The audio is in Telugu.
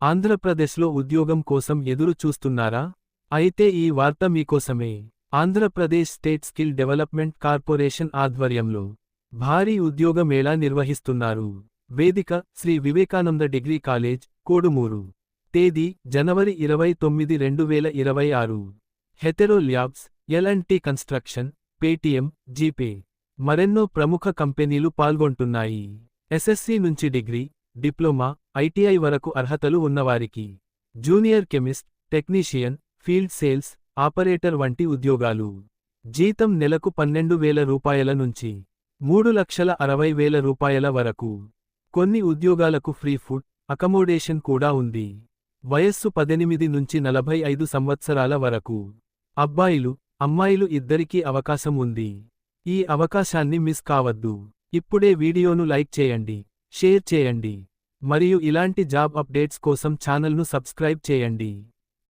ఆంధ్రప్రదేశ్లో ఉద్యోగం కోసం ఎదురు చూస్తున్నారా? అయితే ఈ వార్త మీకోసమే. Andhra Pradesh state skill development corporation ఆధ్వర్యంలో భారీ ఉద్యోగ మేళా నిర్వహిస్తున్నారు. వేదిక శ్రీ వివేకానంద డిగ్రీ కాలేజ్, కోడుమూరు. తేదీ జనవరి 29, 2026. Hetero labs, ఎల్&టి construction, Paytm, GPay మరెన్నో ప్రముఖ కంపెనీలు పాల్గొంటున్నాయి. ఎస్ఎస్సి నుంచి డిగ్రీ, డిప్లొమా, ఐటీఐ వరకు అర్హతలు ఉన్నవారికి junior chemist, technician, field sales, operator వంటి ఉద్యోగాలు. జీతం నెలకు 12,000 రూపాయల నుంచి 3,60,000 రూపాయల వరకు. కొన్ని ఉద్యోగాలకు ఫ్రీ ఫుడ్, అకమోడేషన్ కూడా ఉంది. వయస్సు 18 నుంచి 45 సంవత్సరాల వరకు. అబ్బాయిలు, అమ్మాయిలు ఇద్దరికీ అవకాశం ఉంది. ఈ అవకాశాన్ని మిస్ కావద్దు. ఇప్పుడే వీడియోను లైక్ చేయండి, షేర్ చేయండి మరియు ఇలాంటి జాబ్ అప్డేట్స్ కోసం ఛానల్ను సబ్స్క్రైబ్ చేయండి.